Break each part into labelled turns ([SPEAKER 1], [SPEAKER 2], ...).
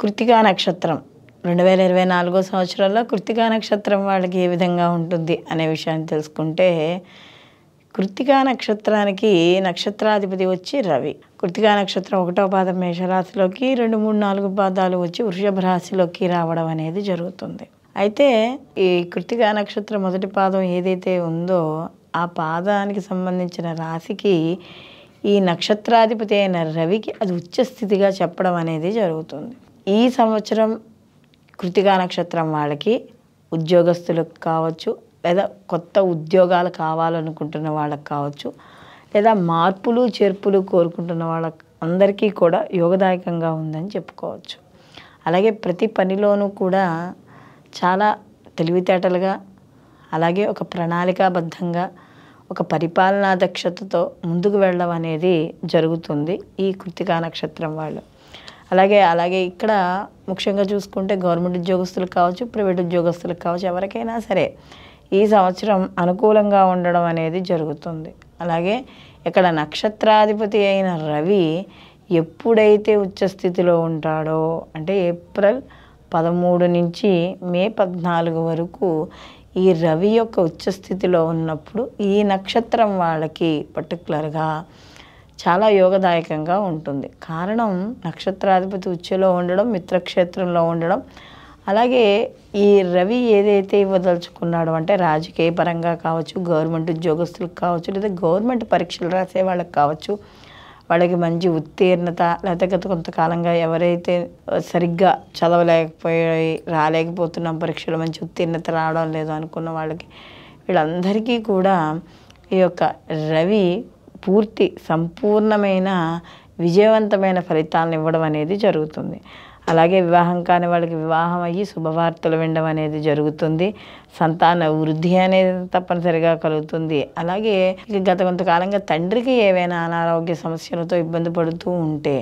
[SPEAKER 1] కృత్తికా నక్షత్రం 2024 సంవత్సరంలో కృత్తికా నక్షత్రం వాళ్ళకి ఏ విధంగా ఉంటుంది అనే విషయాన్ని తెలుసుకుంటే, కృత్తికా నక్షత్రానికి నక్షత్రాధిపతి వచ్చి రవి. కృత్తికా నక్షత్రం 1వ పాదం మేషరాశిలోకి, 2, 3, 4 పాదాలు వచ్చి వృషభ రాశిలోకి రావడం అనేది జరుగుతుంది. అయితే ఈ కృత్తికా నక్షత్రం మొదటి పాదం ఏదైతే ఉందో ఆ పాదానికి సంబంధించిన రాశికి ఈ నక్షత్రాధిపతి అయిన రవికి అది ఉచ్చస్థితిగా చెప్పడం అనేది జరుగుతుంది. ఈ సంవత్సరం కృత్తికా నక్షత్రం వాళ్ళకి ఉద్యోగస్తులకు కావచ్చు, లేదా కొత్త ఉద్యోగాలు కావాలనుకుంటున్న వాళ్ళకి కావచ్చు, లేదా మార్పులు చేర్పులు కోరుకుంటున్న వాళ్ళకి అందరికీ కూడా యోగదాయకంగా ఉందని చెప్పుకోవచ్చు. అలాగే ప్రతి పనిలోనూ కూడా చాలా తెలివితేటలుగా, అలాగే ఒక ప్రణాళికాబద్ధంగా, ఒక పరిపాలనా దక్షతతో ముందుకు వెళ్ళడం అనేది జరుగుతుంది ఈ కృత్తికా నక్షత్రం వాళ్ళు. అలాగే ఇక్కడ ముఖ్యంగా చూసుకుంటే గవర్నమెంట్ ఉద్యోగస్తులకు కావచ్చు, ప్రైవేట్ ఉద్యోగస్తులకు కావచ్చు, ఎవరికైనా సరే ఈ సంవత్సరం అనుకూలంగా ఉండడం అనేది జరుగుతుంది. అలాగే ఇక్కడ నక్షత్రాధిపతి అయిన రవి ఎప్పుడైతే ఉచ్చస్థితిలో ఉంటాడో, అంటే ఏప్రిల్ 13 నుంచి మే 14 వరకు ఈ రవి యొక్క ఉచ్చస్థితిలో ఉన్నప్పుడు ఈ నక్షత్రం వాళ్ళకి పర్టికులర్గా చాలా యోగదాయకంగా ఉంటుంది. కారణం నక్షత్రాధిపతి ఉచ్చలో ఉండడం, మిత్రక్షేత్రంలో ఉండడం, అలాగే ఈ రవి ఏదైతే ఇవ్వదలుచుకున్నాడో అంటే రాజకీయ పరంగా కావచ్చు, గవర్నమెంట్ ఉద్యోగస్తులకు కావచ్చు, లేదా గవర్నమెంట్ పరీక్షలు రాసే వాళ్ళకి కావచ్చు, వాళ్ళకి మంచి ఉత్తీర్ణత, లేకపోతే గత కొంతకాలంగా ఎవరైతే సరిగ్గా చదవలేకపోయి రాలేకపోతున్నాం, పరీక్షలు మంచి ఉత్తీర్ణత రావడం లేదు అనుకున్న వాళ్ళకి, వీళ్ళందరికీ కూడా ఈ యొక్క రవి పూర్తి సంపూర్ణమైన విజయవంతమైన ఫలితాలను ఇవ్వడం అనేది జరుగుతుంది. అలాగే వివాహం కాని వాళ్ళకి వివాహం అయ్యి శుభవార్తలు వినడం అనేది జరుగుతుంది. సంతాన వృద్ధి అనేది తప్పనిసరిగా కలుగుతుంది. అలాగే గత కొంతకాలంగా తండ్రికి ఏవైనా అనారోగ్య సమస్యలతో ఇబ్బంది పడుతూ ఉంటే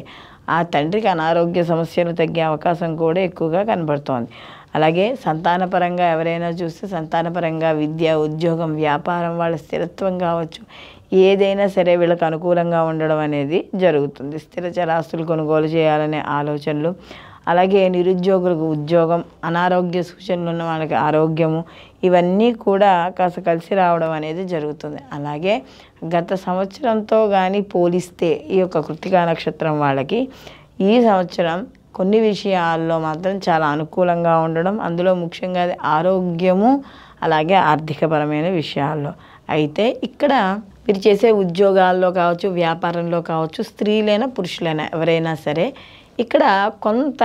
[SPEAKER 1] ఆ తండ్రికి అనారోగ్య సమస్యలు తగ్గే అవకాశం కూడా ఎక్కువగా కనబడుతోంది. అలాగే సంతానపరంగా ఎవరైనా చూస్తే సంతానపరంగా విద్య, ఉద్యోగం, వ్యాపారం, వాళ్ళ స్థిరత్వం కావచ్చు, ఏదైనా సరే వీళ్ళకి అనుకూలంగా ఉండడం అనేది జరుగుతుంది. స్థిర చరాస్తులు కొనుగోలు చేయాలనే ఆలోచనలు, అలాగే నిరుద్యోగులకు ఉద్యోగం, అనారోగ్య సూచనలు ఉన్న వాళ్ళకి ఆరోగ్యము, ఇవన్నీ కూడా కాస్త కలిసి రావడం అనేది జరుగుతుంది. అలాగే గత సంవత్సరంతో కానీ పోలిస్తే ఈ యొక్క కృత్తికా నక్షత్రం వాళ్ళకి ఈ సంవత్సరం కొన్ని విషయాల్లో మాత్రం చాలా అనుకూలంగా ఉండడం, అందులో ముఖ్యంగా ఆరోగ్యము, అలాగే ఆర్థికపరమైన విషయాల్లో. అయితే ఇక్కడ మీరు చేసే ఉద్యోగాల్లో కావచ్చు, వ్యాపారంలో కావచ్చు, స్త్రీలైనా పురుషులైనా ఎవరైనా సరే ఇక్కడ కొంత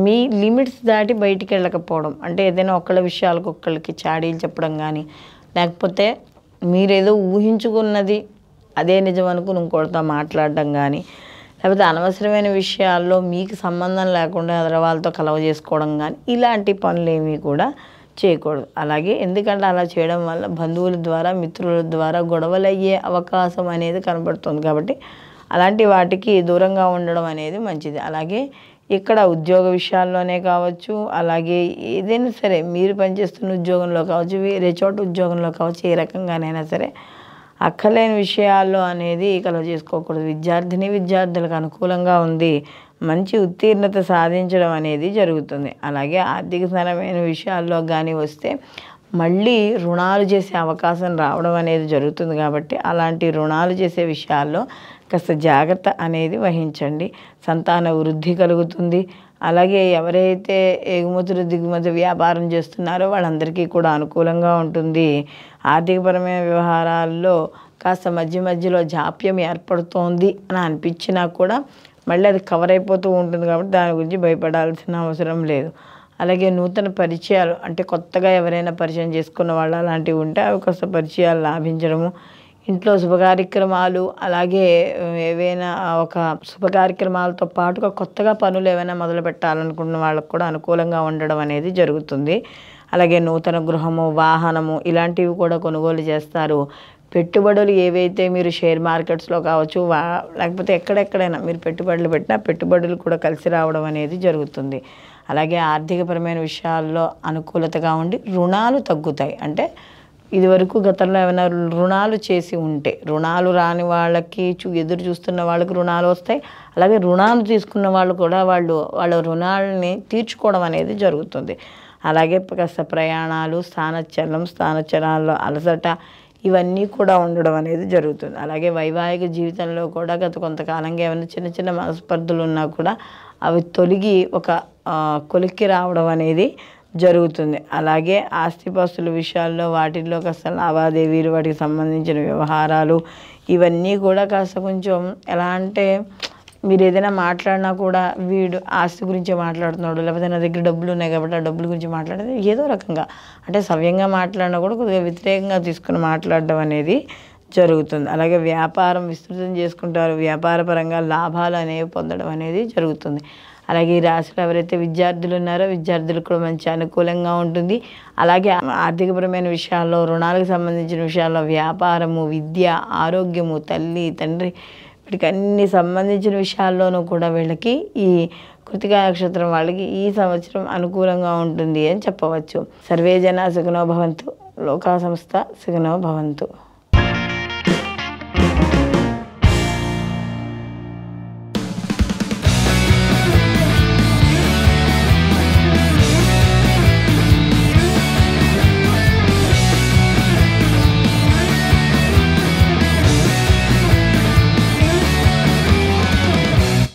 [SPEAKER 1] మీ లిమిట్స్ దాటి బయటికి వెళ్ళకపోవడం, అంటే ఏదైనా ఒకళ్ళ విషయాలకు ఒకళ్ళకి చాడీలు చెప్పడం కానీ, లేకపోతే మీరేదో ఊహించుకున్నది అదే నిజం అనుకుని ఇంకోటితో మాట్లాడడం కానీ, లేకపోతే అనవసరమైన విషయాల్లో మీకు సంబంధం లేకుండా ఎదురు వాళ్ళతో కలవ చేసుకోవడం కానీ, ఇలాంటి పనులు ఏమీ కూడా చేయకూడదు. అలాగే ఎందుకంటే అలా చేయడం వల్ల బంధువుల ద్వారా, మిత్రుల ద్వారా గొడవలు అయ్యే అవకాశం అనేది కనబడుతుంది. కాబట్టి అలాంటి వాటికి దూరంగా ఉండడం అనేది మంచిది. అలాగే ఇక్కడ ఉద్యోగ విషయాల్లోనే కావచ్చు, అలాగే ఏదైనా సరే మీరు పనిచేస్తున్న ఉద్యోగంలో కావచ్చు, వేరే చోట ఉద్యోగంలో కావచ్చు, ఏ రకంగానైనా సరే అక్కర్లేని విషయాల్లో అనేది కలవ చేసుకోకూడదు. విద్యార్థులకు అనుకూలంగా ఉంది, మంచి ఉత్తీర్ణత సాధించడం అనేది జరుగుతుంది. అలాగే ఆర్థికపరమైన విషయాల్లో కానీ వస్తే మళ్ళీ రుణాలు చేసే అవకాశం రావడం అనేది జరుగుతుంది. కాబట్టి అలాంటి రుణాలు చేసే విషయాల్లో కాస్త జాగ్రత్త అనేది వహించండి. సంతాన వృద్ధి కలుగుతుంది. అలాగే ఎవరైతే ఎగుమతులు దిగుమతి వ్యాపారం చేస్తున్నారో వాళ్ళందరికీ కూడా అనుకూలంగా ఉంటుంది. ఆర్థికపరమైన వ్యవహారాల్లో కాస్త మధ్యలో జాప్యం ఏర్పడుతోంది అని అనిపించినా కూడా మళ్ళీ అది కవర్ అయిపోతూ ఉంటుంది. కాబట్టి దాని గురించి భయపడాల్సిన అవసరం లేదు. అలాగే నూతన పరిచయాలు, అంటే కొత్తగా ఎవరైనా పరిచయం చేసుకున్న వాళ్ళు అలాంటివి ఉంటే అవి కాస్త పరిచయాలు లాభించడము, ఇంట్లో శుభకార్యక్రమాలు, అలాగే ఏవైనా ఒక శుభకార్యక్రమాలతో పాటుగా కొత్తగా పనులు ఏవైనా మొదలు పెట్టాలనుకున్న వాళ్ళకు కూడా అనుకూలంగా ఉండడం అనేది జరుగుతుంది. అలాగే నూతన గృహము, వాహనము ఇలాంటివి కూడా కొనుగోలు చేస్తారు. పెట్టుబడులు ఏవైతే మీరు షేర్ మార్కెట్స్లో కావచ్చు, లేకపోతే ఎక్కడెక్కడైనా మీరు పెట్టుబడులు పెట్టినా పెట్టుబడులు కూడా కలిసి రావడం అనేది జరుగుతుంది. అలాగే ఆర్థికపరమైన విషయాల్లో అనుకూలతగా ఉండి రుణాలు తగ్గుతాయి. అంటే ఇదివరకు గతంలో ఏమైనా రుణాలు చేసి ఉంటే, రుణాలు రాని వాళ్ళకి ఎదురు చూస్తున్న వాళ్ళకి రుణాలు వస్తాయి. అలాగే రుణాలు తీసుకున్న వాళ్ళు కూడా వాళ్ళ రుణాలని తీర్చుకోవడం అనేది జరుగుతుంది. అలాగే కాస్త ప్రయాణాలు, స్థానచలనాల్లో అలసట ఇవన్నీ కూడా ఉండడం అనేది జరుగుతుంది. అలాగే వైవాహిక జీవితంలో కూడా గత కొంతకాలంగా ఏమైనా చిన్న చిన్న మనస్పర్ధలు ఉన్నా కూడా అవి తొలగి ఒక కొలిక్కి రావడం అనేది జరుగుతుంది. అలాగే ఆస్తిపాస్తుల విషయాల్లో వాటిల్లో కాస్త లావాదేవీలు, వాటికి సంబంధించిన వ్యవహారాలు ఇవన్నీ కూడా కాస్త కొంచెం ఎలా అంటే మీరు ఏదైనా మాట్లాడినా కూడా వీడు ఆస్తి గురించి మాట్లాడుతున్నాడు, లేకపోతే నా దగ్గర డబ్బులు ఉన్నాయి కాబట్టి ఆ డబ్బుల గురించి మాట్లాడేది ఏదో రకంగా అంటే సవ్యంగా మాట్లాడినా కూడా కొద్దిగా వ్యతిరేకంగా తీసుకుని మాట్లాడడం అనేది జరుగుతుంది. అలాగే వ్యాపారం విస్తృతం చేసుకుంటారు, వ్యాపార పరంగా లాభాలు అనేవి పొందడం అనేది జరుగుతుంది. అలాగే ఈ రాశిలో ఎవరైతే విద్యార్థులు ఉన్నారో వీళ్ళకి కూడా మంచి అనుకూలంగా ఉంటుంది. అలాగే ఆర్థికపరమైన విషయాల్లో, రుణాలకు సంబంధించిన విషయాల్లో, వ్యాపారము, విద్య, ఆరోగ్యము, తల్లి తండ్రి వీటికి అన్ని సంబంధించిన విషయాల్లోనూ కూడా వీళ్ళకి ఈ కృత్తికా నక్షత్రం వాళ్ళకి ఈ సంవత్సరం అనుకూలంగా ఉంటుంది అని చెప్పవచ్చు. సర్వే జనా సుఖినో భవంతు, లోకా సమస్త సుఖినో భవంతు.